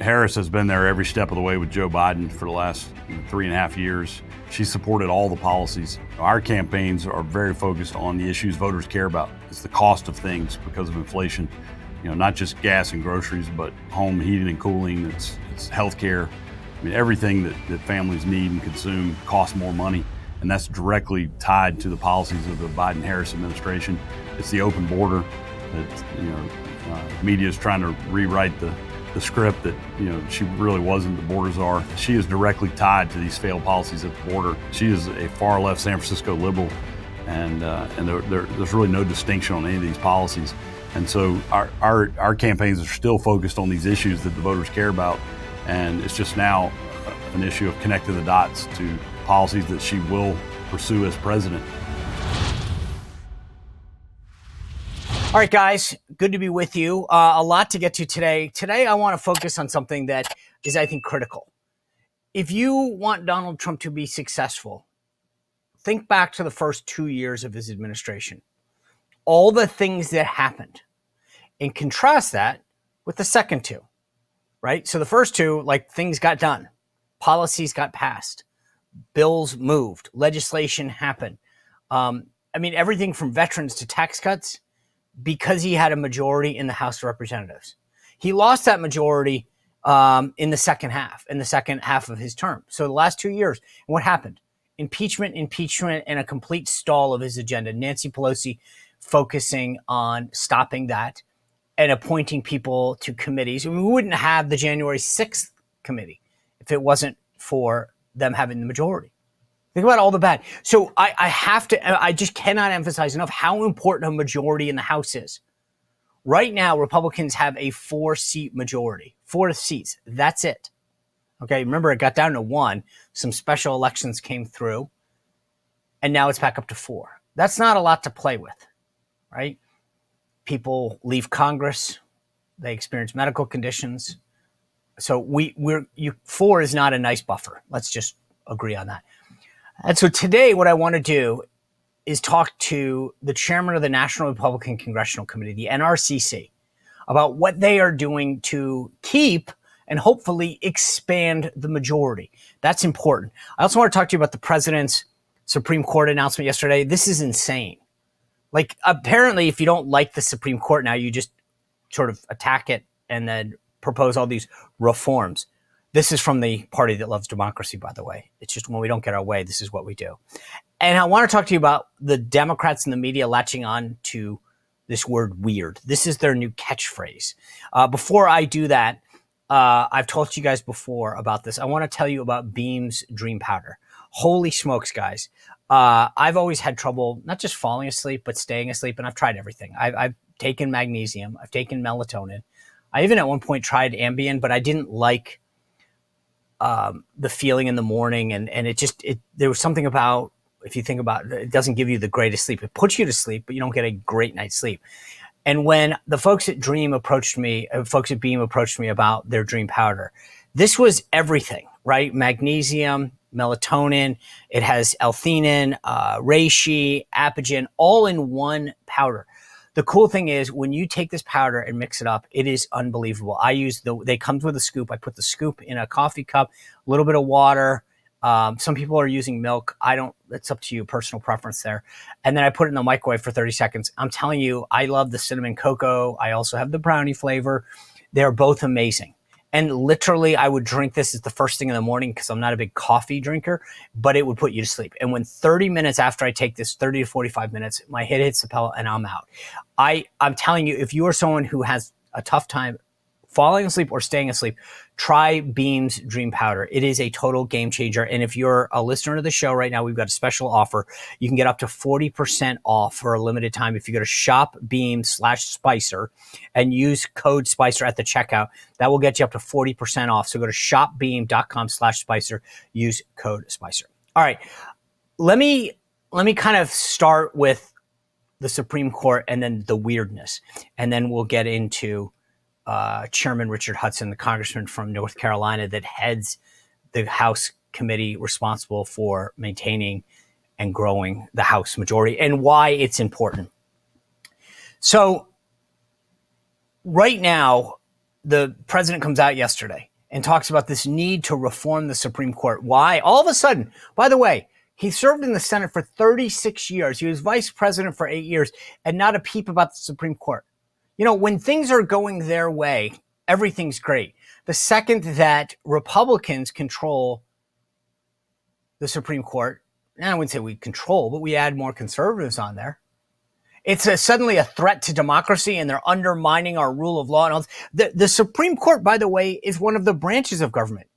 Harris has been there every step of the way with Joe Biden for the last 3.5 years. She supported all the policies. Our campaigns are very focused on the issues voters care about. It's the cost of things because of inflation. Not just gas and groceries, but home heating and cooling. It's healthcare. I mean, everything that families need and consume costs more money, and that's directly tied to the policies of the Biden-Harris administration. It's the open border that media is trying to rewrite the script that she really wasn't the border czar. She is directly tied to these failed policies at the border. She is a far left San Francisco liberal, and there's really no distinction on any of these policies. And so our campaigns are still focused on these issues that the voters care about, and it's just now an issue of connecting the dots to policies that she will pursue as president. All right, guys, good to be with you. A lot to get to today. Today, I want to focus on something that is, I think, critical. If you want Donald Trump to be successful, think back to the first 2 years of his administration. All the things that happened, and contrast that with the second two, right? So the first two, things got done, policies got passed, bills moved, legislation happened. Everything from veterans to tax cuts, because he had a majority in the House of Representatives. He lost that majority in the second half of his term. So the last 2 years, what happened? Impeachment, and a complete stall of his agenda. Nancy Pelosi focusing on stopping that and appointing people to committees. We wouldn't have the January 6th committee if it wasn't for them having the majority. Think about all the bad. So I just cannot emphasize enough how important a majority in the House is. Right now, Republicans have a 4-seat majority, 4 seats. That's it. Okay. Remember, it got down to 1. Some special elections came through, and now it's back up to 4. That's not a lot to play with, right? People leave Congress. They experience medical conditions. So 4 is not a nice buffer. Let's just agree on that. And so today, what I want to do is talk to the chairman of the National Republican Congressional Committee, the NRCC, about what they are doing to keep and hopefully expand the majority. That's important. I also want to talk to you about the president's Supreme Court announcement yesterday. This is insane. Apparently, if you don't like the Supreme Court now, you just sort of attack it and then propose all these reforms. This is from the party that loves democracy, by the way. It's just when we don't get our way, this is what we do. And I want to talk to you about the Democrats and the media latching on to this word weird. This is their new catchphrase. Before I do that, I've told you guys before about this. I want to tell you about Beam's Dream Powder. Holy smokes, guys. I've always had trouble, not just falling asleep, but staying asleep. And I've tried everything. I've taken magnesium. I've taken melatonin. I even at one point tried Ambien, but I didn't like the feeling in the morning. And there was something about, if you think about it, it doesn't give you the greatest sleep. It puts you to sleep, but you don't get a great night's sleep. And when the folks at Beam approached me about their Dream Powder, this was everything, right? Magnesium, melatonin, it has L-theanine, reishi, apigen, all in one powder. The cool thing is when you take this powder and mix it up, it is unbelievable. They come with a scoop. I put the scoop in a coffee cup, a little bit of water. Some people are using milk. It's up to you, personal preference there. And then I put it in the microwave for 30 seconds. I'm telling you, I love the cinnamon cocoa. I also have the brownie flavor. They're both amazing. And literally, I would drink this as the first thing in the morning because I'm not a big coffee drinker, but it would put you to sleep. And when 30 minutes after I take this, 30 to 45 minutes, my head hits the pillow and I'm out. I'm telling you, if you are someone who has a tough time falling asleep or staying asleep, try Beam's Dream Powder. It is a total game changer. And if you're a listener to the show right now, we've got a special offer. You can get up to 40% off for a limited time if you go to shopbeam/Spicer and use code Spicer at the checkout. That will get you up to 40% off. So go to shopbeam.com/Spicer, use code Spicer. All right. Let me kind of start with the Supreme Court and then the weirdness. And then we'll get into Chairman Richard Hudson, the congressman from North Carolina that heads the House committee responsible for maintaining and growing the House majority and why it's important. So right now, the president comes out yesterday and talks about this need to reform the Supreme Court. Why? All of a sudden, by the way, he served in the Senate for 36 years. He was vice president for 8 years, and not a peep about the Supreme Court. You know, when things are going their way, everything's great. The second that Republicans control the Supreme Court, and I wouldn't say we control, but we add more conservatives on there, it's suddenly a threat to democracy, and they're undermining our rule of law. And all. The Supreme Court, by the way, is one of the branches of government.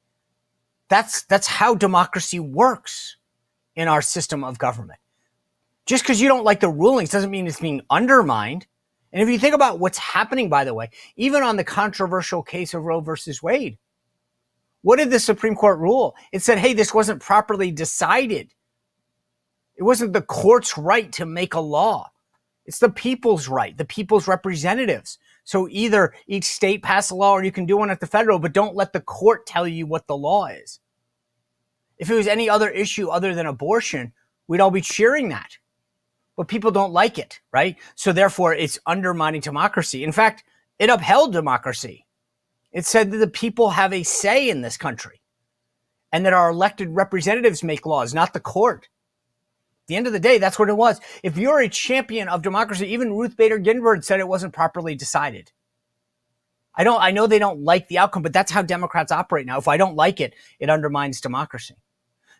That's how democracy works in our system of government. Just because you don't like the rulings doesn't mean it's being undermined. And if you think about what's happening, by the way, even on the controversial case of Roe versus Wade, what did the Supreme Court rule? It said, hey, this wasn't properly decided. It wasn't the court's right to make a law. It's the people's right, the people's representatives. So either each state pass a law or you can do one at the federal, but don't let the court tell you what the law is. If it was any other issue other than abortion, we'd all be cheering that. But people don't like it, right? So therefore, it's undermining democracy. In fact, it upheld democracy. It said that the people have a say in this country and that our elected representatives make laws, not the court. At the end of the day, that's what it was. If you're a champion of democracy, even Ruth Bader Ginsburg said it wasn't properly decided. I know they don't like the outcome, but that's how Democrats operate now. If I don't like it, it undermines democracy.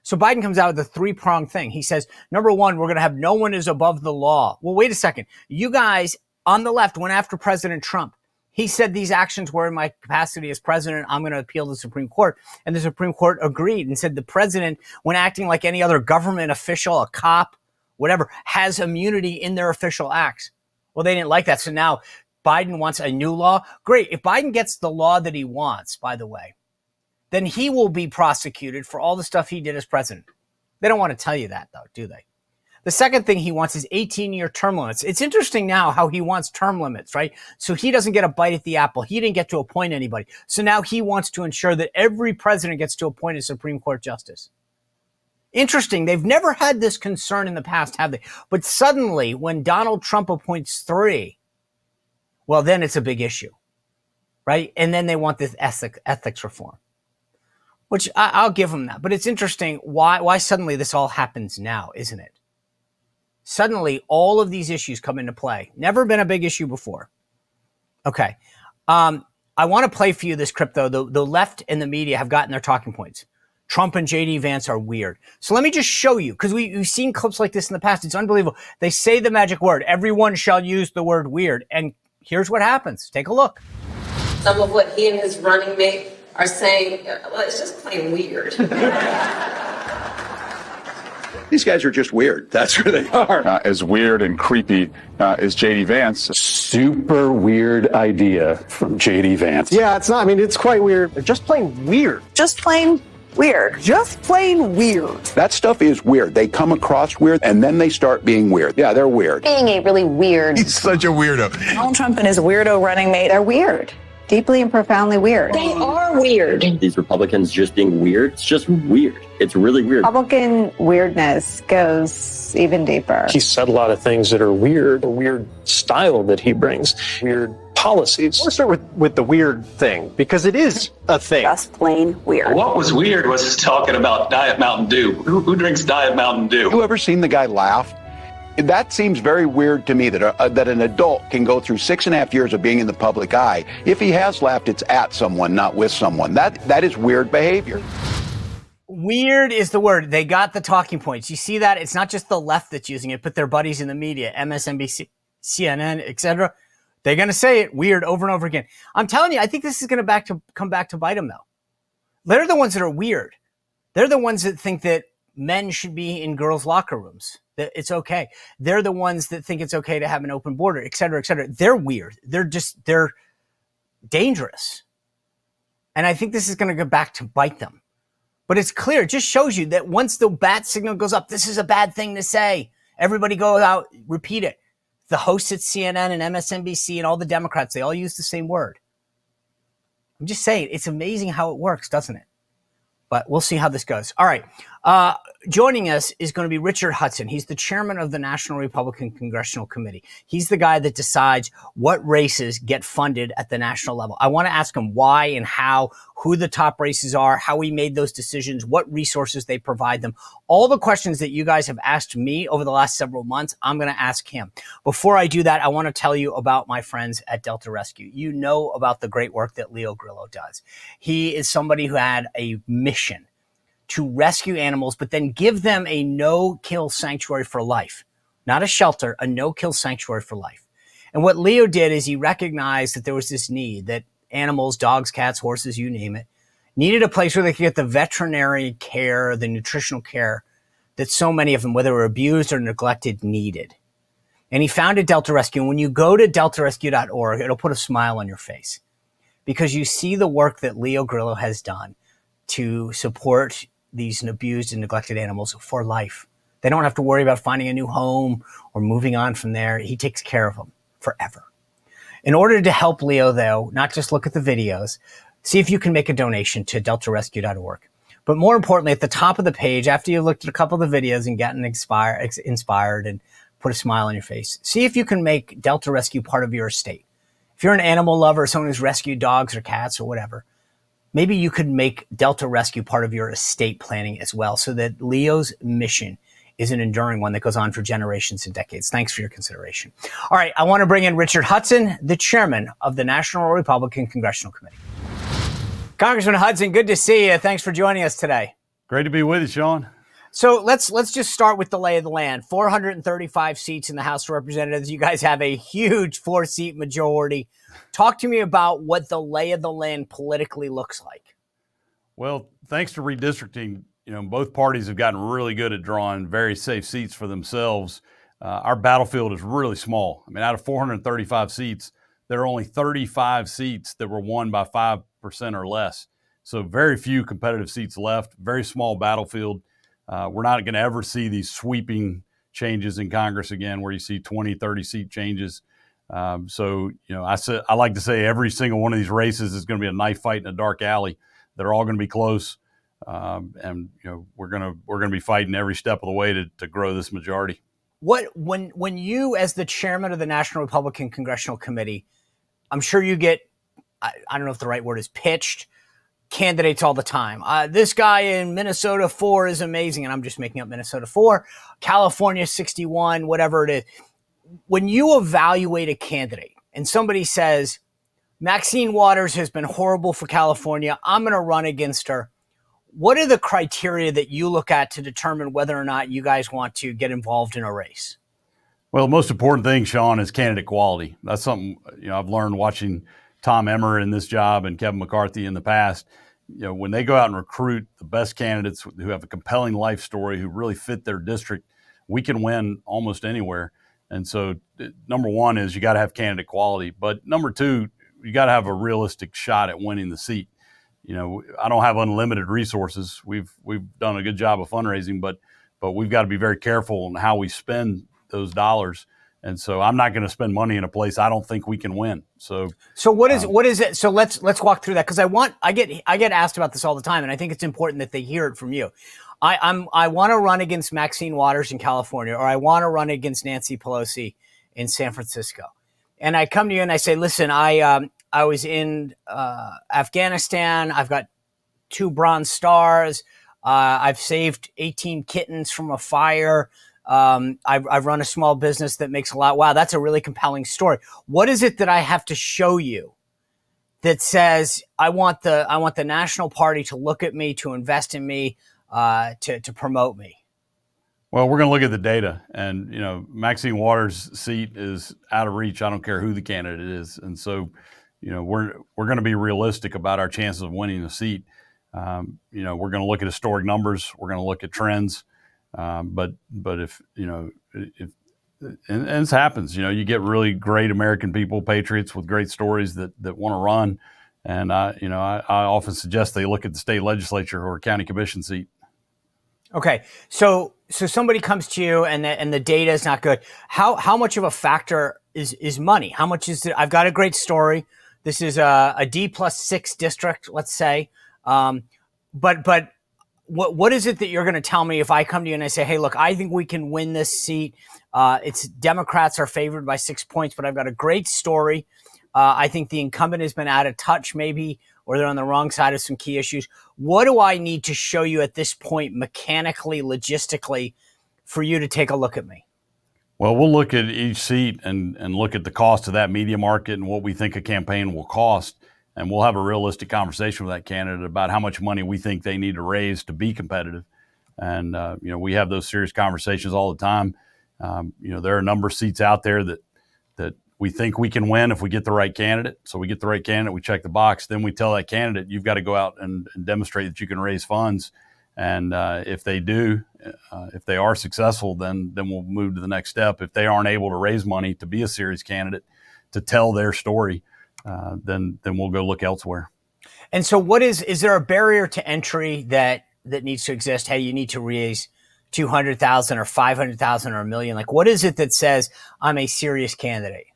So Biden comes out with a three-pronged thing. He says, number one, we're going to have no one is above the law. Well, wait a second. You guys on the left went after President Trump. He said these actions were in my capacity as president. I'm going to appeal to the Supreme Court. And the Supreme Court agreed and said the president, when acting like any other government official, a cop, whatever, has immunity in their official acts. Well, they didn't like that. So now Biden wants a new law. Great. If Biden gets the law that he wants, by the way, then he will be prosecuted for all the stuff he did as president. They don't want to tell you that, though, do they? The second thing he wants is 18-year term limits. It's interesting now how he wants term limits, right? So he doesn't get a bite at the apple. He didn't get to appoint anybody. So now he wants to ensure that every president gets to appoint a Supreme Court justice. Interesting. They've never had this concern in the past, have they? But suddenly, when Donald Trump appoints 3, well, then it's a big issue, right? And then they want this ethics reform, which I'll give them that. But it's interesting why suddenly this all happens now, isn't it? Suddenly, all of these issues come into play. Never been a big issue before. Okay. I want to play for you this clip, though. The left and the media have gotten their talking points. Trump and J.D. Vance are weird. So let me just show you, because we've seen clips like this in the past. It's unbelievable. They say the magic word. Everyone shall use the word weird. And here's what happens. Take a look. Some of what he and his running mate are saying, well, it's just plain weird. These guys are just weird. That's who they are. As weird and creepy as J.D. Vance. Super weird idea from J.D. Vance. Yeah, it's not. I mean, it's quite weird. They're just plain weird. Just plain weird. Just plain weird. That stuff is weird. They come across weird, and then they start being weird. Yeah, they're weird. Being a really weird. He's such a weirdo. Donald Trump and his weirdo running mate, they're weird. Deeply and profoundly weird. They are weird. These Republicans just being weird, it's just weird. It's really weird. Republican weirdness goes even deeper. He said a lot of things that are weird, a weird style that he brings, weird policies. Let's start with the weird thing, because it is a thing. Just plain weird. What was weird was his talking about Diet Mountain Dew. Who drinks Diet Mountain Dew? You ever seen the guy laugh? That seems very weird to me that an adult can go through 6.5 years of being in the public eye. If he has laughed, it's at someone, not with someone. That is weird behavior. Weird is the word. They got the talking points. You see that? It's not just the left that's using it, but their buddies in the media, MSNBC, CNN, etc. They're going to say it weird over and over again. I'm telling you, I think this is going to come back to bite them, though. They're the ones that are weird. They're the ones that think that men should be in girls' locker rooms, that it's okay. They're the ones that think it's okay to have an open border, et cetera, et cetera. They're weird. They're dangerous. And I think this is going to go back to bite them. But it's clear. It just shows you that once the bat signal goes up, this is a bad thing to say. Everybody go out, repeat it. The hosts at CNN and MSNBC and all the Democrats, they all use the same word. I'm just saying, it's amazing how it works, doesn't it? But we'll see how this goes. All right. joining us is going to be Richard Hudson. He's the chairman of the National Republican Congressional Committee. He's the guy that decides what races get funded at the national level. I want to ask him why and how, who the top races are, how he made those decisions, what resources they provide them. All the questions that you guys have asked me over the last several months, I'm going to ask him. Before I do that, I want to tell you about my friends at Delta Rescue. You know about the great work that Leo Grillo does. He is somebody who had a mission to rescue animals, but then give them a no-kill sanctuary for life. Not a shelter, a no-kill sanctuary for life. And what Leo did is he recognized that there was this need, that animals, dogs, cats, horses, you name it, needed a place where they could get the veterinary care, the nutritional care that so many of them, whether they were abused or neglected, needed. And he founded Delta Rescue. And when you go to deltarescue.org, it'll put a smile on your face because you see the work that Leo Grillo has done to support these abused and neglected animals for life. They don't have to worry about finding a new home or moving on from there. He takes care of them forever. In order to help Leo, though, not just look at the videos, see if you can make a donation to deltarescue.org. But more importantly, at the top of the page, after you've looked at a couple of the videos and gotten inspired and put a smile on your face, see if you can make Delta Rescue part of your estate. If you're an animal lover, someone who's rescued dogs or cats or whatever, maybe you could make Delta Rescue part of your estate planning as well so that Leo's mission is an enduring one that goes on for generations and decades. Thanks for your consideration. All right, I want to bring in Richard Hudson, the chairman of the National Republican Congressional Committee. Congressman Hudson, good to see you. Thanks for joining us today. Great to be with you, Sean. So let's just start with the lay of the land. 435 seats in the House of Representatives. You guys have a huge 4-seat majority. Talk to me about what the lay of the land politically looks like. Well, thanks to redistricting, both parties have gotten really good at drawing very safe seats for themselves. Our battlefield is really small. I mean, out of 435 seats, there are only 35 seats that were won by 5% or less. So very few competitive seats left, very small battlefild. We're not going to ever see these sweeping changes in Congress again where you see 20, 30 seat changes. I like to say every single one of these races is going to be a knife fight in a dark alley. They're all going to be close. We're going to be fighting every step of the way to grow this majority. When you, as the chairman of the National Republican Congressional Committee, I'm sure you get, I don't know if the right word is pitched, candidates all the time. This guy in Minnesota 4 is amazing, and I'm just making up Minnesota 4, California 61, whatever it is. When you evaluate a candidate and somebody says, Maxine Waters has been horrible for California, I'm going to run against her, what are the criteria that you look at to determine whether or not you guys want to get involved in a race? Well, the most important thing, Sean, is candidate quality. That's something I've learned watching Tom Emmer in this job and Kevin McCarthy in the past. When they go out and recruit the best candidates who have a compelling life story, who really fit their district, we can win almost anywhere. And so number one is you got to have candidate quality. But number two, you got to have a realistic shot at winning the seat. I don't have unlimited resources. We've done a good job of fundraising, but we've got to be very careful on how we spend those dollars. And so I'm not going to spend money in a place I don't think we can win. So what is it? So let's walk through that, because I get asked about this all the time, and I think it's important that they hear it from you. I want to run against Maxine Waters in California, or I want to run against Nancy Pelosi in San Francisco. And I come to you and I say, listen, I was in Afghanistan. I've got 2 Bronze Stars. I've saved 18 kittens from a fire. I've run a small business that makes a lot. Wow, that's a really compelling story. What is it that I have to show you that says I want the national party to look at me, to invest in me, to promote me? Well, we're going to look at the data, and Maxine Waters' seat is out of reach. I don't care who the candidate is, and so we're going to be realistic about our chances of winning the seat. We're going to look at historic numbers. We're going to look at trends. But if this happens, you get really great American people, patriots with great stories that want to run. And I often suggest they look at the state legislature or county commission seat. Okay. So somebody comes to you and the data is not good. How much of a factor is money? How much is it? I've got a great story. This is a D+6 district, let's say. But what is it that you're going to tell me if I come to you and I say, hey, look, I think we can win this seat. It's Democrats are favored by 6 points, but I've got a great story. I think the incumbent has been out of touch maybe, or they're on the wrong side of some key issues. What do I need to show you at this point mechanically, logistically, for you to take a look at me? Well, we'll look at each seat and look at the cost of that media market and what we think a campaign will cost. And we'll have a realistic conversation with that candidate about how much money we think they need to raise to be competitive. And, we have those serious conversations all the time. There are a number of seats out there that we think we can win if we get the right candidate. So we get the right candidate, we check the box. Then we tell that candidate, you've got to go out and demonstrate that you can raise funds. And if they do, if they are successful, then we'll move to the next step. If they aren't able to raise money to be a serious candidate, to tell their story, then we'll go look elsewhere. And so is there a barrier to entry that needs to exist? Hey, you need to raise 200,000 or 500,000 or $1 million. Like, what is it that says I'm a serious candidate?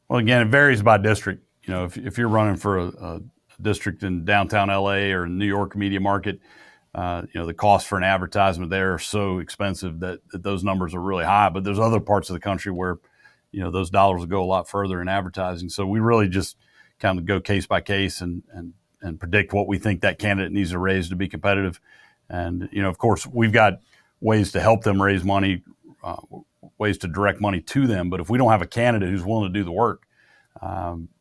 Well, again, it varies by district. If you're running for a district in downtown LA or New York media market, the cost for an advertisement there are so expensive that those numbers are really high. But there's other parts of the country where, those dollars will go a lot further in advertising. So we really just kind of go case by case and predict what we think that candidate needs to raise to be competitive. And, of course, we've got ways to help them raise money, ways to direct money to them. But if we don't have a candidate who's willing to do the work,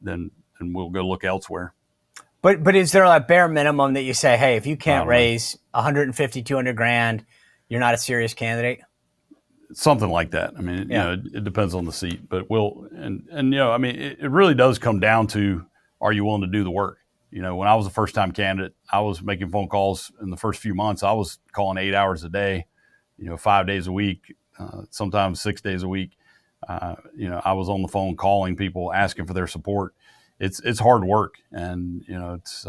then we'll go look elsewhere. But is there a bare minimum that you say, hey, if you can't raise 150, 200 grand, you're not a serious candidate? Something like that. I mean, it depends on the seat, but it really does come down to, are you willing to do the work? When I was a first-time candidate, I was making phone calls in the first few months. I was calling 8 hours a day, 5 days a week, sometimes 6 days a week. I was on the phone calling people, asking for their support. It's hard work, and it's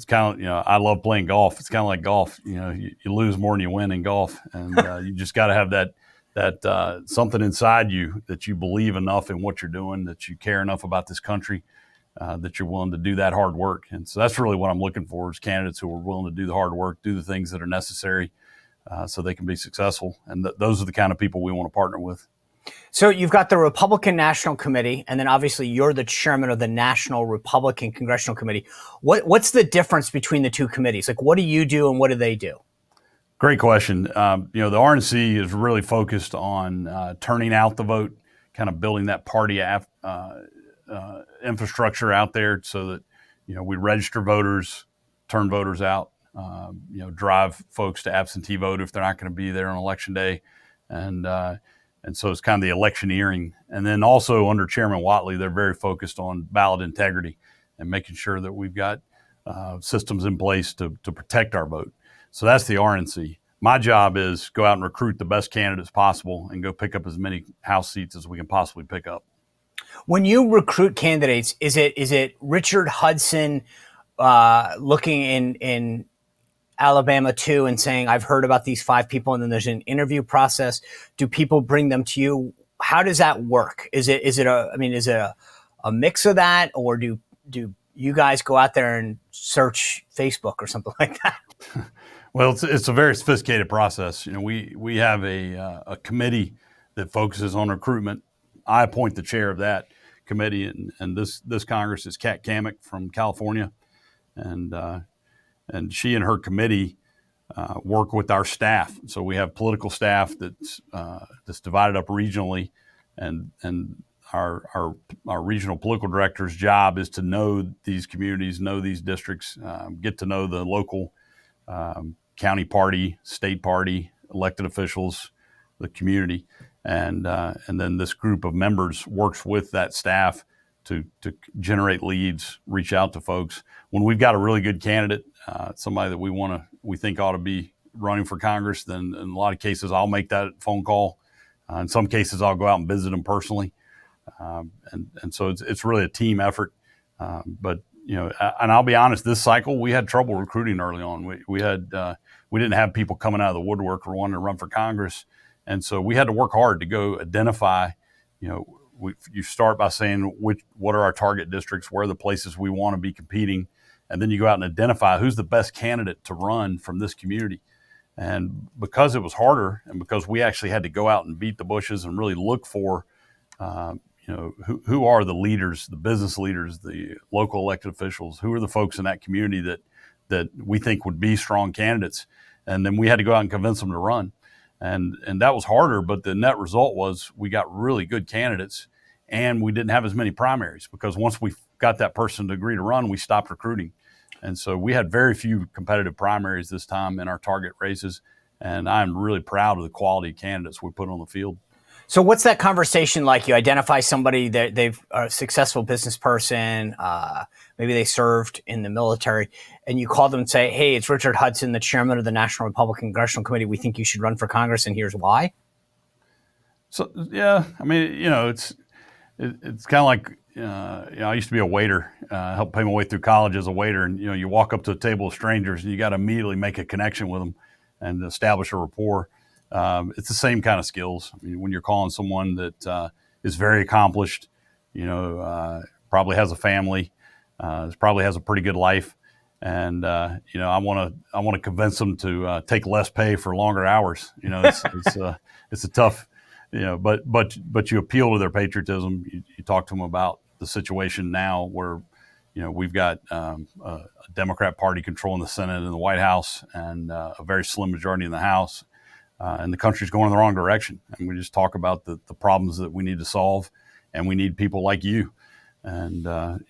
kind of, I love playing golf. It's kind of like golf. You lose more than you win in golf, and you just got to have that something inside you that you believe enough in what you're doing, that you care enough about this country, that you're willing to do that hard work. And so that's really what I'm looking for, is candidates who are willing to do the hard work, do the things that are necessary, so they can be successful. And those are the kind of people we want to partner with. So you've got the Republican National Committee, and then obviously you're the chairman of the National Republican Congressional Committee. What's the difference between the two committees? Like, what do you do and what do they do? Great question. The RNC is really focused on turning out the vote, kind of building that party infrastructure out there so that, we register voters, turn voters out, drive folks to absentee vote if they're not going to be there on election day. And so it's kind of the electioneering. And then also under Chairman Whatley, they're very focused on ballot integrity and making sure that we've got systems in place to protect our vote. So that's the RNC. My job is go out and recruit the best candidates possible and go pick up as many House seats as we can possibly pick up. When you recruit candidates, is it Richard Hudson looking in Alabama too and saying, I've heard about these 5 people, and then there's an interview process? Do people bring them to you? How does that work? Is it a mix of that, or do you guys go out there and search Facebook or something like that? Well, it's a very sophisticated process. We have a committee that focuses on recruitment. I appoint the chair of that committee, and this Congress is Kat Kamek from California, and she and her committee work with our staff. So we have political staff that's divided up regionally, and our regional political director's job is to know these communities, know these districts, get to know the local county party, state party, elected officials, the community, and then this group of members works with that staff to generate leads, reach out to folks. When we've got a really good candidate, somebody that we think ought to be running for Congress, then in a lot of cases I'll make that phone call. In some cases I'll go out and visit them personally, and so it's really a team effort. But and I'll be honest, this cycle we had trouble recruiting early on. We didn't have people coming out of the woodwork or wanting to run for Congress, and so we had to work hard to go identify. You start by saying what are our target districts, where are the places we want to be competing, and then you go out and identify who's the best candidate to run from this community. And because it was harder, and because we actually had to go out and beat the bushes and really look for, who are the leaders, the business leaders, the local elected officials, who are the folks in that community that we think would be strong candidates, and then we had to go out and convince them to run, and that was harder. But the net result was we got really good candidates, and we didn't have as many primaries, because once we got that person to agree to run, we stopped recruiting. And so we had very few competitive primaries this time in our target races, and I'm really proud of the quality of candidates we put on the field. So what's that conversation like? You identify somebody that they've a successful business person, maybe they served in the military, and you call them and say, hey, it's Richard Hudson, the chairman of the National Republican Congressional Committee. We think you should run for Congress, and here's why. So, yeah, I mean, it's kind of like, I used to be a waiter, helped pay my way through college as a waiter. And, you walk up to a table of strangers and you got to immediately make a connection with them and establish a rapport. It's the same kind of skills. I mean, when you're calling someone that is very accomplished, probably has a family, probably has a pretty good life. And, I want to convince them to take less pay for longer hours. It's a tough, but you appeal to their patriotism. You talk to them about the situation now where, we've got a Democrat Party controlling the Senate and the White House, and a very slim majority in the House, and the country's going in the wrong direction. And we just talk about the problems that we need to solve, and we need people like you. And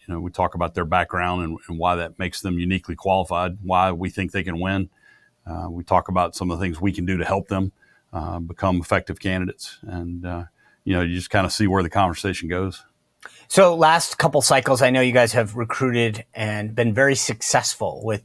we talk about their background and why that makes them uniquely qualified, why we think they can win. We talk about some of the things we can do to help them become effective candidates. And, you just kind of see where the conversation goes. So last couple cycles, I know you guys have recruited and been very successful with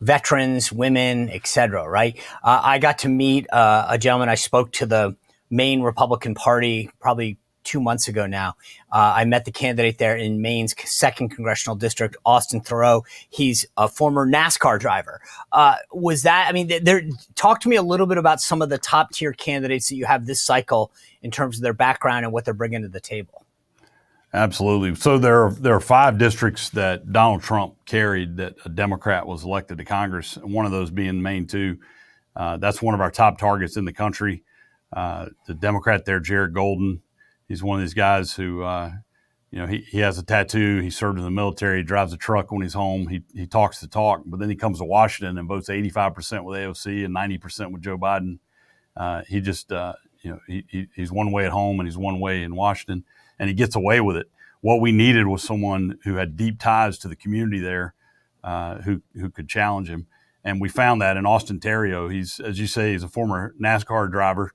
veterans, women, et cetera, right? I got to meet a gentleman. I spoke to the Maine Republican Party probably 2 months ago now. I met the candidate there in Maine's 2nd Congressional District, Austin Thoreau. He's a former NASCAR driver. Talk to me a little bit about some of the top tier candidates that you have this cycle in terms of their background and what they're bringing to the table. Absolutely. So there are 5 districts that Donald Trump carried that a Democrat was elected to Congress, and one of those being Maine too. That's one of our top targets in the country. The Democrat there, Jared Golden, he's one of these guys who, he has a tattoo. He served in the military. He drives a truck when he's home. He talks the talk, but then he comes to Washington and votes 85% with AOC and 90% with Joe Biden. He's one way at home and he's one way in Washington, and he gets away with it. What we needed was someone who had deep ties to the community there, who could challenge him. And we found that in Austin Terrio. He's, as you say, he's a former NASCAR driver.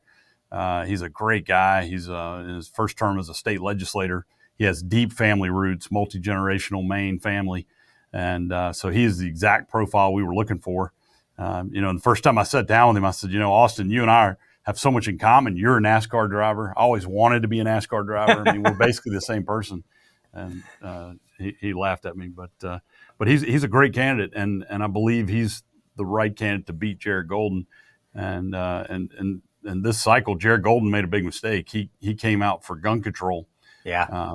He's a great guy. He's in his first term as a state legislator. He has deep family roots, multi-generational Maine family. And so he is the exact profile we were looking for. And the first time I sat down with him, I said, Austin, you and I have so much in common. You're a NASCAR driver. I always wanted to be a NASCAR driver. I mean, we're basically the same person. And he laughed at me, but he's a great candidate, and I believe he's the right candidate to beat Jared Golden. And this cycle, Jared Golden made a big mistake. He came out for gun control,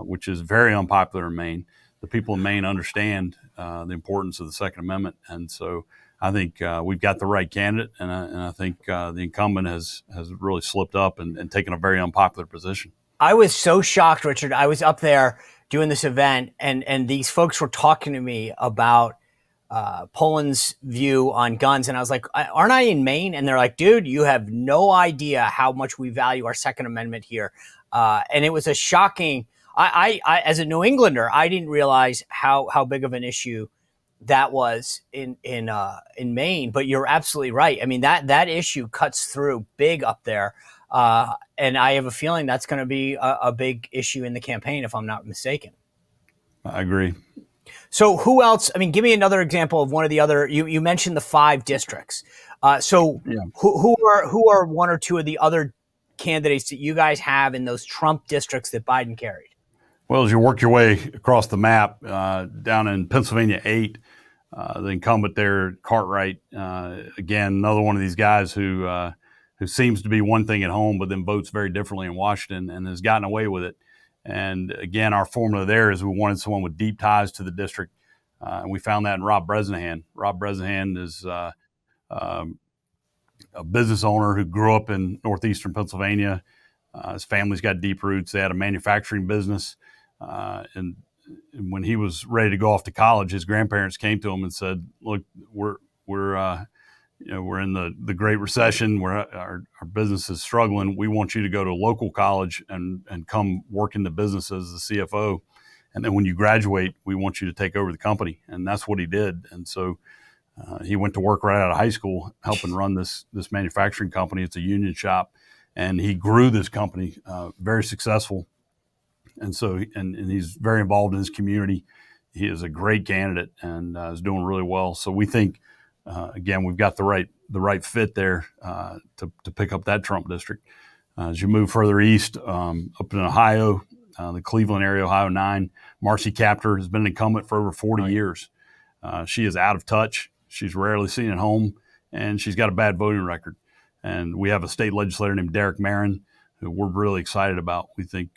which is very unpopular in Maine. The people in Maine understand the importance of the Second Amendment, and so I think we've got the right candidate, and I think the incumbent has really slipped up and taken a very unpopular position. I was so shocked, Richard. I was up there doing this event, and these folks were talking to me about Poland's view on guns, and I was like, aren't I in Maine? And they're like, dude, you have no idea how much we value our Second Amendment here. And it was a shocking, I as a New Englander, I didn't realize how big of an issue that was in Maine, but you're absolutely right. I mean, that issue cuts through big up there. And I have a feeling that's going to be a big issue in the campaign, if I'm not mistaken. I agree. So who else? I mean, give me another example of one of the other, you mentioned the 5 districts. Who are one or two of the other candidates that you guys have in those Trump districts that Biden carried? Well, as you work your way across the map, down in Pennsylvania 8, the incumbent there, Cartwright, again, another one of these guys who seems to be one thing at home, but then votes very differently in Washington and has gotten away with it. And again, our formula there is we wanted someone with deep ties to the district, And we found that in Rob Bresnahan. Rob Bresnahan is a business owner who grew up in northeastern Pennsylvania. His family's got deep roots. They had a manufacturing business. And when he was ready to go off to college, his grandparents came to him and said, "Look, we're in the Great Recession. Our business is struggling. We want you to go to a local college and come work in the business as the CFO. And then when you graduate, we want you to take over the company." And that's what he did. And so he went to work right out of high school, helping run this manufacturing company. It's a union shop, and he grew this company, very successful. And so, and he's very involved in his community. He is a great candidate and is doing really well. So we think, again, we've got the right fit there to pick up that Trump district. As you move further east, up in Ohio, the Cleveland area, Ohio 9, Marcy Kaptur has been an incumbent for over 40 years. She is out of touch. She's rarely seen at home, and she's got a bad voting record. And we have a state legislator named Derek Marin, who we're really excited about. We think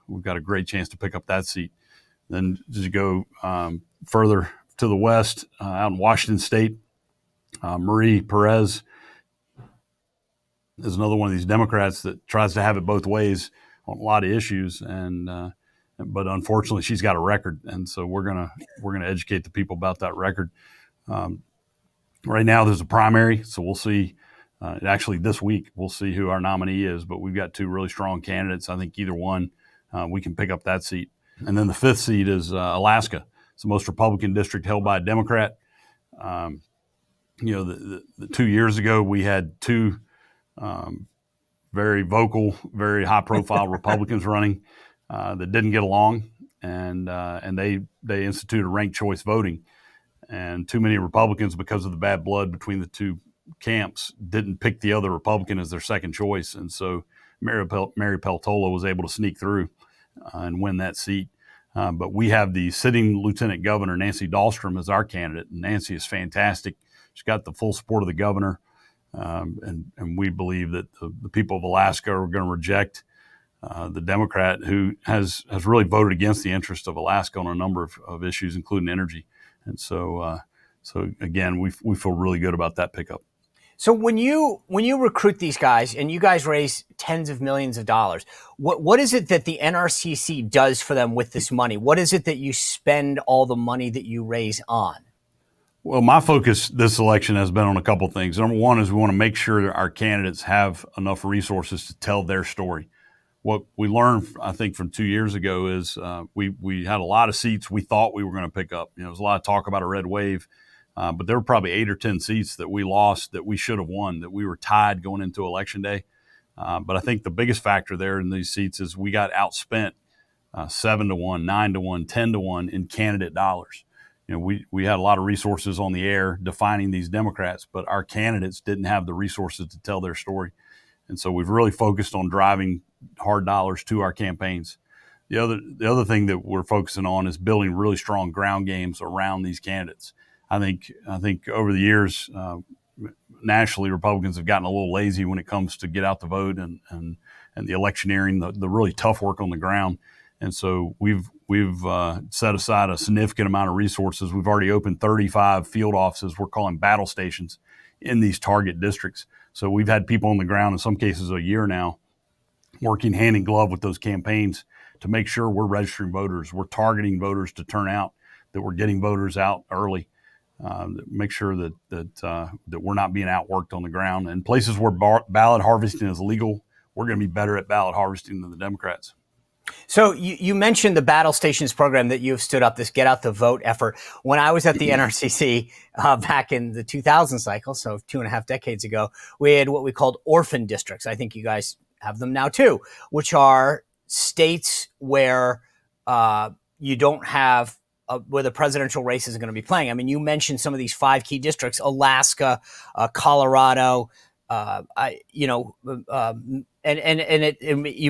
we've got a great chance to pick up that seat. Then as you go further to the west, out in Washington State, Marie Perez is another one of these Democrats that tries to have it both ways on a lot of issues, but unfortunately she's got a record, and so we're gonna educate the people about that record. Right now there's a primary, so we'll see. Actually, this week we'll see who our nominee is, but we've got two really strong candidates. I think either one we can pick up that seat. And then the fifth seat is Alaska. It's the most Republican district held by a Democrat. The 2 years ago we had two very vocal, very high-profile Republicans running that didn't get along, and they instituted ranked choice voting. And too many Republicans, because of the bad blood between the two camps, didn't pick the other Republican as their second choice. And so Mary Peltola was able to sneak through and win that seat. But we have the sitting Lieutenant Governor, Nancy Dahlstrom, as our candidate. And Nancy is fantastic. She's got the full support of the governor. And we believe that the people of Alaska are going to reject the Democrat who has really voted against the interest of Alaska on a number of issues, including energy. And so again, we feel really good about that pickup. So when you recruit these guys and you guys raise tens of millions of dollars, what is it that the NRCC does for them with this money? What is it that you spend all the money that you raise on? Well, my focus this election has been on a couple of things. Number one is we want to make sure that our candidates have enough resources to tell their story. What we learned, I think, from 2 years ago is we had a lot of seats we thought we were going to pick up. There was a lot of talk about a red wave, but there were probably 8 or 10 seats that we lost that we should have won, that we were tied going into Election Day. But I think the biggest factor there in these seats is we got outspent 7-1, 9-1, 10-1 in candidate dollars. We had a lot of resources on the air defining these Democrats, but our candidates didn't have the resources to tell their story. And so we've really focused on driving hard dollars to our campaigns. The other thing that we're focusing on is building really strong ground games around these candidates. I think over the years, nationally, Republicans have gotten a little lazy when it comes to get out the vote and the electioneering, the really tough work on the ground. And so we've set aside a significant amount of resources. We've already opened 35 field offices we're calling battle stations in these target districts. So we've had people on the ground, in some cases a year now, working hand in glove with those campaigns to make sure we're registering voters, we're targeting voters to turn out, that we're getting voters out early, make sure that we're not being outworked on the ground. And places where ballot harvesting is legal, we're going to be better at ballot harvesting than the Democrats. So you mentioned the battle stations program that you've stood up, this get out the vote effort. When I was at the NRCC back in the 2000 cycle, so 2.5 decades ago, we had what we called orphan districts. I think you guys have them now too, which are states where you don't have where the presidential race is going to be playing. I mean, you mentioned some of these 5 key districts: Alaska, Colorado, and you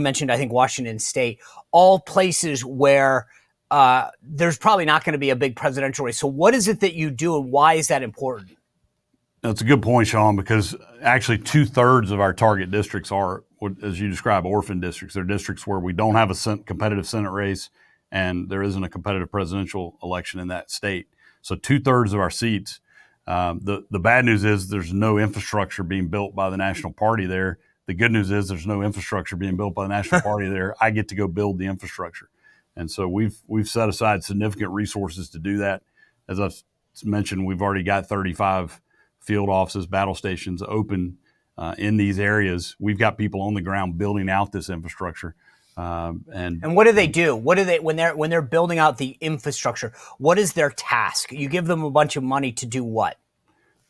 mentioned, I think, Washington State, all places where there's probably not going to be a big presidential race. So what is it that you do, and why is that important? That's a good point, Sean, because actually 2/3 of our target districts are, as you describe, orphan districts. They're districts where we don't have a competitive Senate race and there isn't a competitive presidential election in that state. So 2/3 of our seats. The bad news is there's no infrastructure being built by the National Party there. The good news is there's no infrastructure being built by the National Party there. I get to go build the infrastructure. And so we've set aside significant resources to do that. As I've mentioned, we've already got 35 field offices, battle stations open in these areas. We've got people on the ground building out this infrastructure. And what do they do? What do they when they're building out the infrastructure? What is their task? You give them a bunch of money to do what?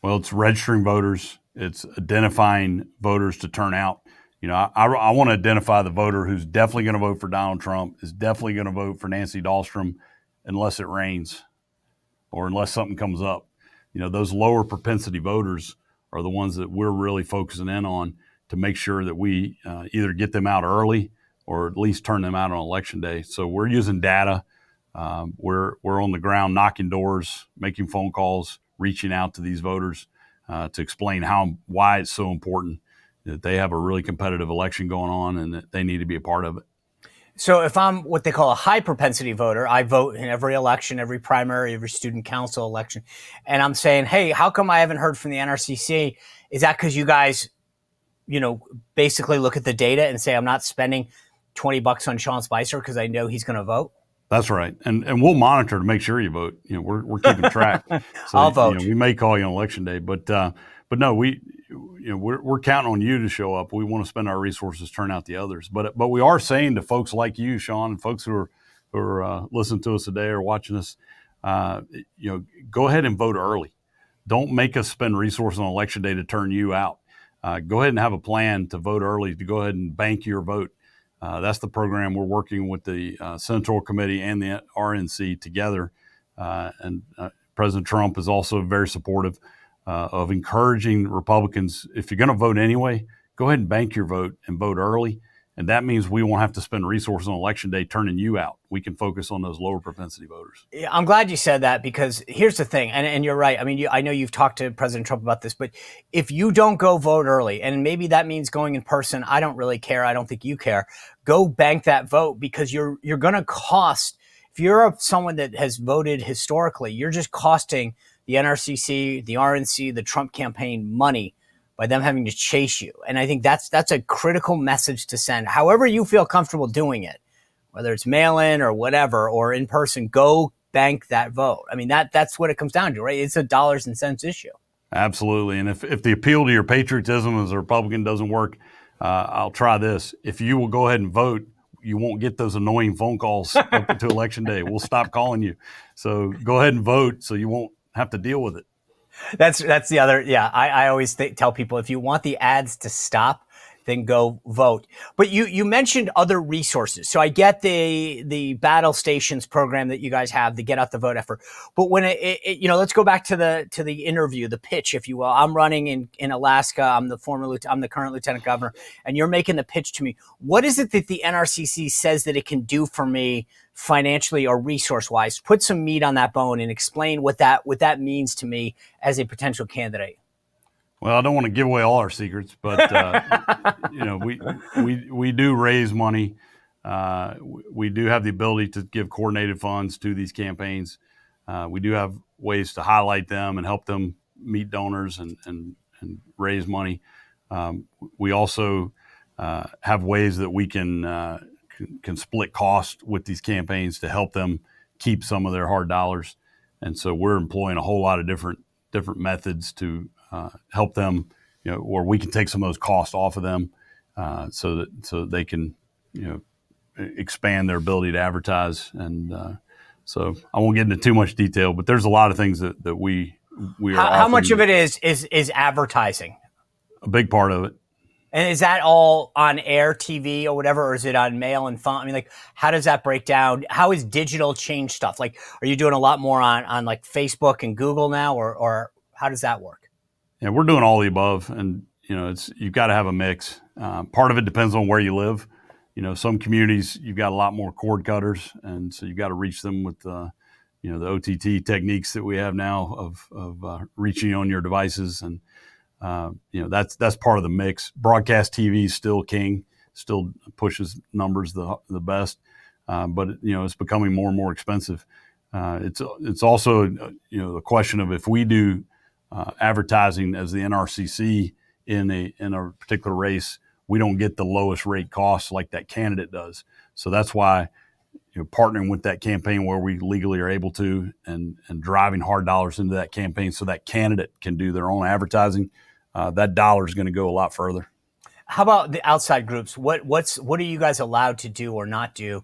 Well, it's registering voters. It's identifying voters to turn out. You know, I want to identify the voter who's definitely going to vote for Donald Trump, is definitely going to vote for Nancy Dahlstrom, unless it rains or unless something comes up. You know, those lower propensity voters are the ones that we're really focusing in on to make sure that we either get them out early or at least turn them out on election day. So we're using data. We're on the ground knocking doors, making phone calls, reaching out to these voters to explain why it's so important that they have a really competitive election going on and that they need to be a part of it. So if I'm what they call a high propensity voter, I vote in every election, every primary, every student council election, and I'm saying, hey, how come I haven't heard from the NRCC? Is that because you guys, basically look at the data and say I'm not spending $20 on Sean Spicer because I know he's going to vote? That's right, and we'll monitor to make sure you vote. You know, we're keeping track. So, I'll vote. We may call you on election day, but no, we're counting on you to show up. We want to spend our resources, turn out the others. But we are saying to folks like you, Sean, and folks who are listening to us today or watching us, go ahead and vote early. Don't make us spend resources on election day to turn you out. Go ahead and have a plan to vote early, to go ahead and bank your vote. That's the program we're working with the Senatorial Committee and the RNC together. And President Trump is also very supportive of encouraging Republicans, if you're going to vote anyway, go ahead and bank your vote and vote early. And that means we won't have to spend resources on election day turning you out. We can focus on those lower propensity voters. I'm glad you said that, because here's the thing, and you're right. I mean, I know you've talked to President Trump about this, but if you don't go vote early, and maybe that means going in person, I don't really care. I don't think you care. Go bank that vote, because you're going to cost. If you're someone that has voted historically, you're just costing the NRCC, the RNC, the Trump campaign money by them having to chase you. And I think that's a critical message to send. However you feel comfortable doing it, whether it's mail-in or whatever, or in person, go bank that vote. I mean, that's what it comes down to, right? It's a dollars and cents issue. Absolutely. And if the appeal to your patriotism as a Republican doesn't work, I'll try this. If you will go ahead and vote, you won't get those annoying phone calls up to election day. We'll stop calling you. So go ahead and vote so you won't have to deal with it. That's the other. Yeah, I always tell people, if you want the ads to stop, then go vote. But you mentioned other resources. So I get the battle stations program that you guys have, the Get Out the Vote effort. But when let's go back to the interview, the pitch, if you will. I'm running in Alaska. I'm the current lieutenant governor, and you're making the pitch to me. What is it that the NRCC says that it can do for me financially or resource-wise? Put some meat on that bone and explain what that means to me as a potential candidate. Well, I don't want to give away all our secrets, but we do raise money. We do have the ability to give coordinated funds to these campaigns. We do have ways to highlight them and help them meet donors and raise money. We also have ways that we can split costs with these campaigns to help them keep some of their hard dollars. And so we're employing a whole lot of different methods to help them, or we can take some of those costs off of them, so they can, expand their ability to advertise. And so I won't get into too much detail, but there's a lot of things that we are. How much of it is advertising? A big part of it. And is that all on air TV or whatever, or is it on mail and phone? I mean, how does that break down? How is digital change stuff? Are you doing a lot more on Facebook and Google now, or how does that work? Yeah, we're doing all the above, and you've got to have a mix. Part of it depends on where you live. Some communities you've got a lot more cord cutters, and so you've got to reach them with the OTT techniques that we have now of reaching on your devices, and that's part of the mix. Broadcast TV is still king, still pushes numbers the best, but it's becoming more and more expensive. It's also the question of if we do advertising as the NRCC in a particular race, we don't get the lowest rate costs like that candidate does. So that's why partnering with that campaign where we legally are able to, and driving hard dollars into that campaign so that candidate can do their own advertising, that dollar is going to go a lot further. How about the outside groups? What are you guys allowed to do or not do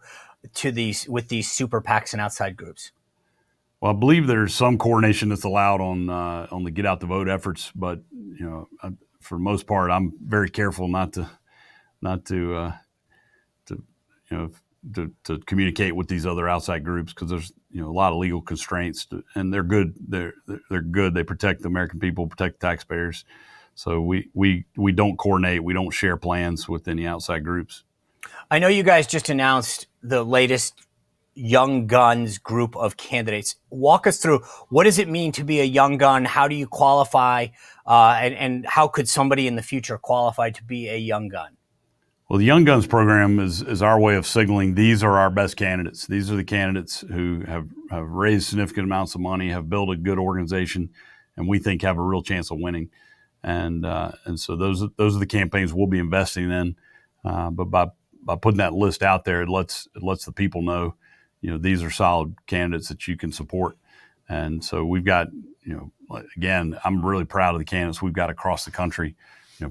with these super PACs and outside groups? Well, I believe there's some coordination that's allowed on the get out the vote efforts, but for the most part, I'm very careful not to communicate with these other outside groups, because there's a lot of legal constraints, and they're good. They're good. They protect the American people, protect the taxpayers. So we don't coordinate. We don't share plans with any outside groups. I know you guys just announced the latest Young Guns group of candidates. Walk us through, what does it mean to be a young gun? How do you qualify? And how could somebody in the future qualify to be a young gun? Well, the Young Guns program is our way of signaling these are our best candidates. These are the candidates who have raised significant amounts of money, have built a good organization, and we think have a real chance of winning. And so those are the campaigns we'll be investing in. But by putting that list out there, it lets the people know, these are solid candidates that you can support. And so we've got, again, I'm really proud of the candidates we've got across the country.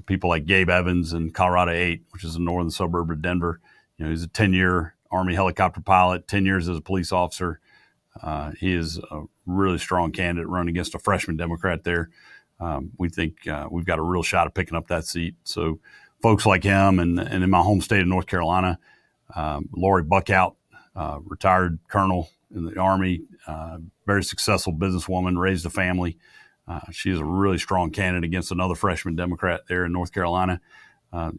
People like Gabe Evans in Colorado 8, which is a northern suburb of Denver. He's a 10-year Army helicopter pilot, 10 years as a police officer. He is a really strong candidate running against a freshman Democrat there. We think we've got a real shot of picking up that seat. So folks like him, and in my home state of North Carolina, Lori Buckout, retired colonel in the Army, very successful businesswoman, raised a family. She is a really strong candidate against another freshman Democrat there in North Carolina.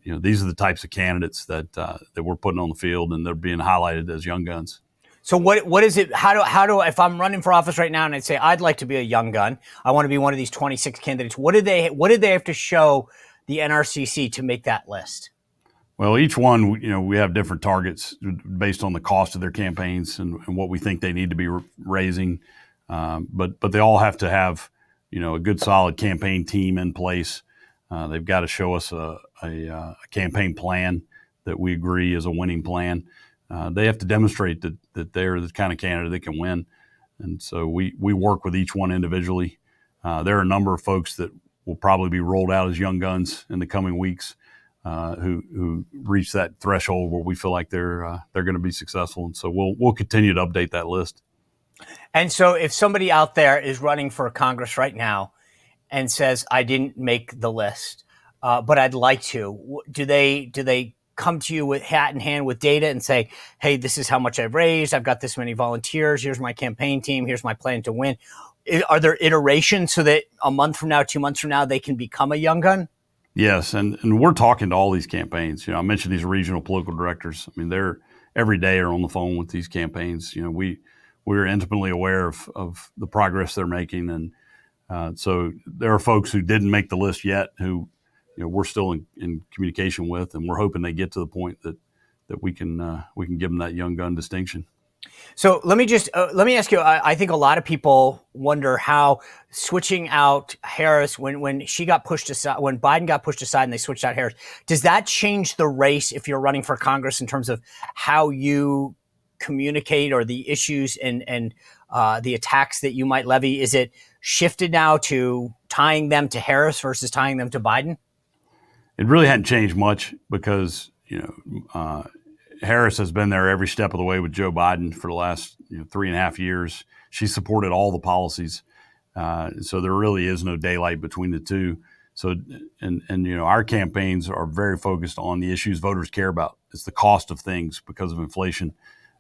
These are the types of candidates that we're putting on the field, and they're being highlighted as young guns. So what is it? How do if I'm running for office right now and I'd say I'd like to be a young gun, I want to be one of these 26 candidates. What did they have to show the NRCC to make that list? Well, each one, we have different targets based on the cost of their campaigns and what we think they need to be raising. But they all have to have, a good solid campaign team in place. They've got to show us a campaign plan that we agree is a winning plan. They have to demonstrate that they're the kind of candidate that can win. And so we work with each one individually. There are a number of folks that will probably be rolled out as young guns in the coming weeks who reach that threshold where we feel like they're going to be successful. And so we'll continue to update that list. And so if somebody out there is running for Congress right now and says, I didn't make the list, but I'd like to, do they come to you with hat in hand with data and say, hey, this is how much I've raised. I've got this many volunteers. Here's my campaign team. Here's my plan to win. Are there iterations so that a month from now, 2 months from now, they can become a young gun? Yes. And we're talking to all these campaigns. I mentioned these regional political directors. I mean, they're every day are on the phone with these campaigns. We're intimately aware of the progress they're making. And so there are folks who didn't make the list yet who, we're still in communication with, and we're hoping they get to the point that we can give them that young gun distinction. So let me ask you, I think a lot of people wonder how switching out Harris when she got pushed aside, when Biden got pushed aside and they switched out Harris, does that change the race if you're running for Congress in terms of how you communicate or the issues and the attacks that you might levy? Is it shifted now to tying them to Harris versus tying them to Biden? It really hadn't changed much because, Harris has been there every step of the way with Joe Biden for the last 3.5 years. She supported all the policies. So there really is no daylight between the two. So, and our campaigns are very focused on the issues voters care about. It's the cost of things because of inflation,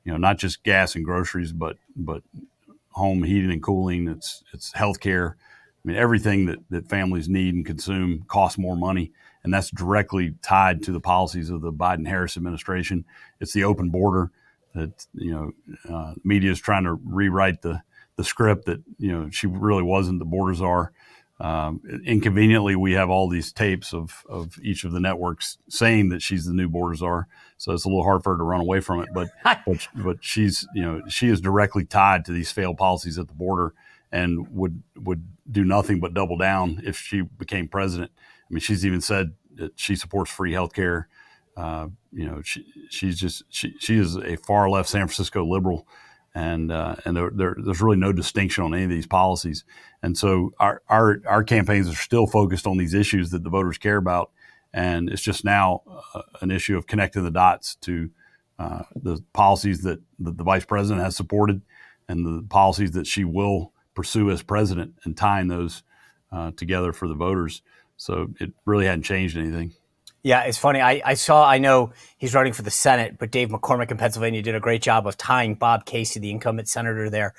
not just gas and groceries, but home heating and cooling. It's healthcare. I mean, everything that families need and consume costs more money. And that's directly tied to the policies of the Biden-Harris administration. It's the open border that, media is trying to rewrite the script that, she really wasn't. The borders are. Inconveniently, we have all these tapes of each of the networks saying that she's the new border czar, so it's a little hard for her to run away from it. But she's, she is directly tied to these failed policies at the border, and would do nothing but double down if she became president. I mean, she's even said that she supports free health care. She is a far left San Francisco liberal, and there's really no distinction on any of these policies. And so our campaigns are still focused on these issues that the voters care about, and it's just now an issue of connecting the dots to the policies that the vice president has supported and the policies that she will pursue as president, and tying those together for the voters. So it really hadn't changed anything. Yeah, it's funny. I know he's running for the Senate, but Dave McCormick in Pennsylvania did a great job of tying Bob Casey, the incumbent senator there,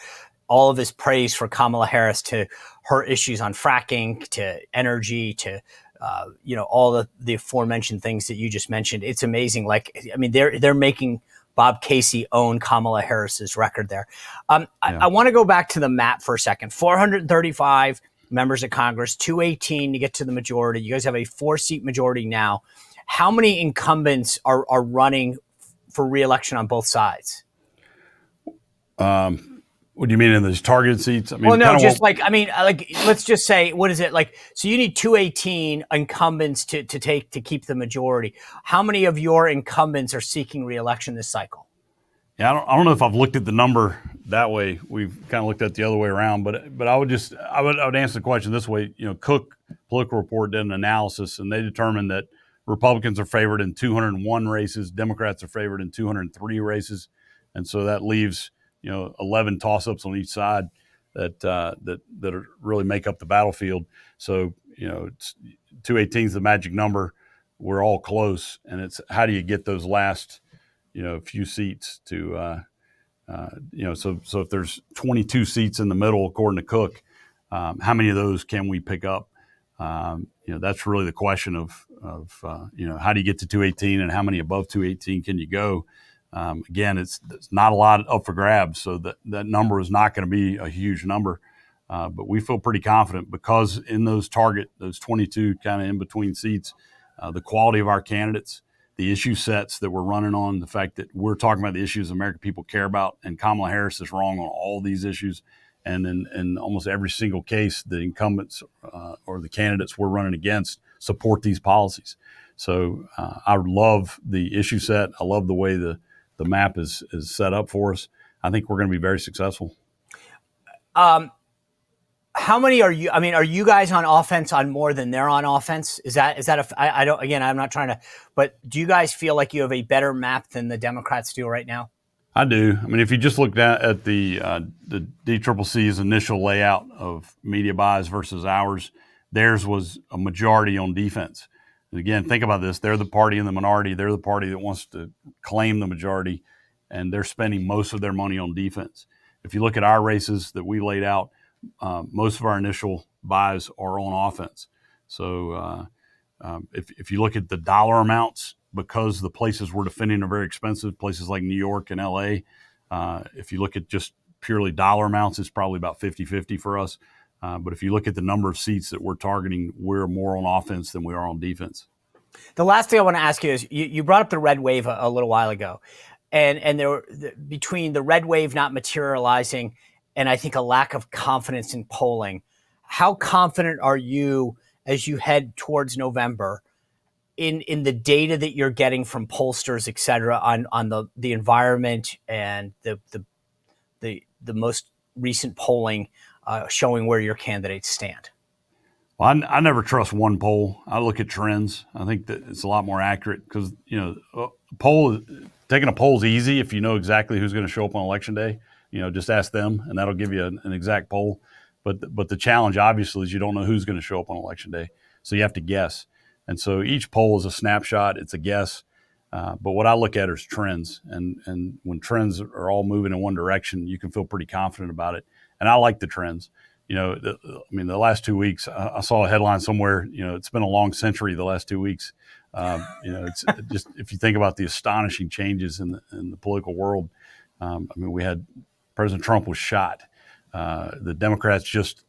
all of his praise for Kamala Harris to her issues on fracking, to energy, to all the aforementioned things that you just mentioned. It's amazing. Like, I mean, they're making Bob Casey own Kamala Harris's record there. I want to go back to the map for a second. 435 members of Congress, 218 to get to the majority. You guys have a 4-seat majority now. How many incumbents are running for re-election on both sides? What do you mean in those targeted seats? I mean, well, no, just let's just say, what is it like? So you need 218 incumbents to keep the majority. How many of your incumbents are seeking re-election this cycle? Yeah, I don't know if I've looked at the number that way. We've kind of looked at it the other way around, but I would answer the question this way. Cook Political Report did an analysis, and they determined that Republicans are favored in 201 races, Democrats are favored in 203 races, and so that leaves 11 toss-ups on each side that really make up the battlefield. So it's 218 is the magic number. We're all close, and it's how do you get those last few seats to so if there's 22 seats in the middle according to Cook, how many of those can we pick up? That's really the question of how do you get to 218 and how many above 218 can you go? Again, it's not a lot up for grabs, so that number is not going to be a huge number. But we feel pretty confident because in those 22 kind of in between seats, the quality of our candidates, the issue sets that we're running on, the fact that we're talking about the issues American people care about, and Kamala Harris is wrong on all these issues. And in almost every single case, the incumbents or the candidates we're running against support these policies. So I love the issue set. I love the way the map is set up for us. I think we're going to be very successful. How many are you? I mean, are you guys on offense on more than they're on offense? I don't. Again, I'm not trying to. But do you guys feel like you have a better map than the Democrats do right now? I do. I mean, if you just look at the DCCC's initial layout of media buys versus ours, theirs was a majority on defense. And again, think about this. They're the party in the minority. They're the party that wants to claim the majority, and they're spending most of their money on defense. If you look at our races that we laid out, most of our initial buys are on offense. So if you look at the dollar amounts, because the places we're defending are very expensive, places like New York and LA, if you look at just purely dollar amounts, it's probably about 50-50 for us. But if you look at the number of seats that we're targeting, we're more on offense than we are on defense. The last thing I want to ask you is you brought up the red wave a little while ago, and there were between the red wave not materializing and I think a lack of confidence in polling. How confident are you as you head towards November in the data that you're getting from pollsters, et cetera, on the environment and the most recent polling showing where your candidates stand? Well, I never trust one poll. I look at trends. I think that it's a lot more accurate because, taking a poll is easy if you know exactly who's going to show up on election day. Just ask them, and that'll give you an exact poll. But the challenge, obviously, is you don't know who's going to show up on election day. So you have to guess. And so each poll is a snapshot. It's a guess. But what I look at is trends. And when trends are all moving in one direction, you can feel pretty confident about it. And I like the trends. The last 2 weeks, I saw a headline somewhere, it's been a long century the last 2 weeks. It's just, if you think about the astonishing changes in the political world, we had President Trump was shot. The Democrats just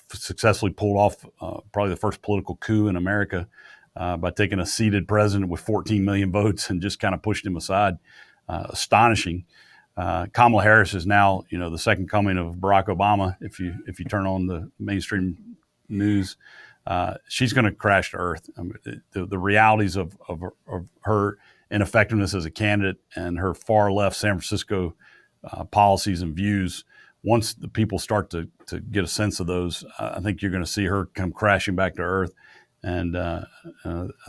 successfully pulled off probably the first political coup in America by taking a seated president with 14 million votes and just kind of pushed him aside. Astonishing. Kamala Harris is now, the second coming of Barack Obama. If you turn on the mainstream news, she's going to crash to earth. I mean, the realities of her ineffectiveness as a candidate and her far left San Francisco policies and views. Once the people start to get a sense of those, I think you're going to see her come crashing back to earth. And I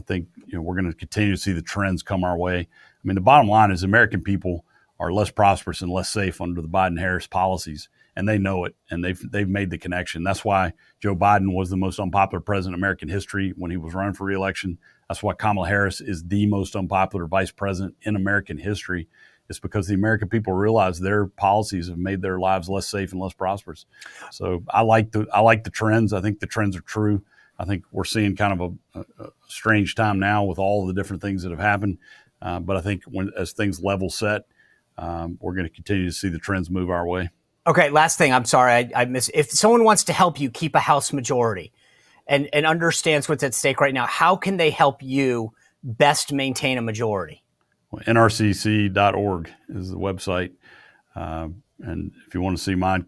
think we're going to continue to see the trends come our way. I mean, the bottom line is American people are less prosperous and less safe under the Biden-Harris policies, and they know it, and they've made the connection. That's why Joe Biden was the most unpopular president in American history when he was running for re-election. That's why Kamala Harris is the most unpopular vice president in American history. It's because the American people realize their policies have made their lives less safe and less prosperous. So I like the trends. I think the trends are true. I think we're seeing kind of a strange time now with all the different things that have happened. But I think as things level set, we're going to continue to see the trends move our way. Okay, last thing. I'm sorry, I missed. If someone wants to help you keep a House majority and understands what's at stake right now, how can they help you best maintain a majority? Well, NRCC.org is the website. And if you want to see my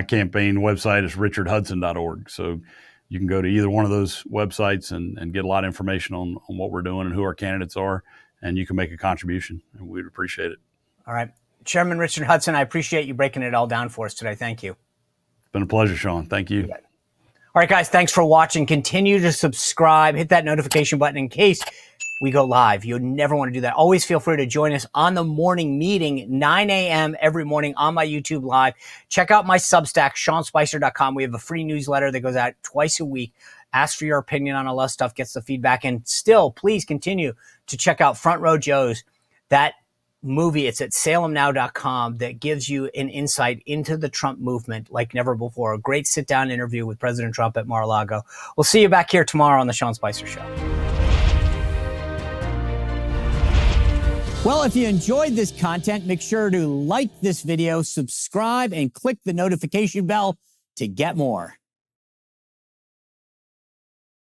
campaign website, is richardhudson.org. So you can go to either one of those websites and get a lot of information on what we're doing and who our candidates are, and you can make a contribution, and we'd appreciate it. All right. Chairman Richard Hudson, I appreciate you breaking it all down for us today. Thank you. It's been a pleasure, Sean. Thank you. All right, guys, thanks for watching. Continue to subscribe. Hit that notification button in case we go live. You never want to do that. Always feel free to join us on the morning meeting, 9 a.m. every morning on my YouTube Live. Check out my Substack, SeanSpicer.com. We have a free newsletter that goes out twice a week. Ask for your opinion on all that stuff, gets the feedback. And still, please continue to check out Front Row Joe's, that movie. It's at salemnow.com that gives you an insight into the Trump movement like never before. A great sit-down interview with President Trump at Mar-a-Lago. We'll see you back here tomorrow on The Sean Spicer Show. Well, if you enjoyed this content, make sure to like this video, subscribe, and click the notification bell to get more.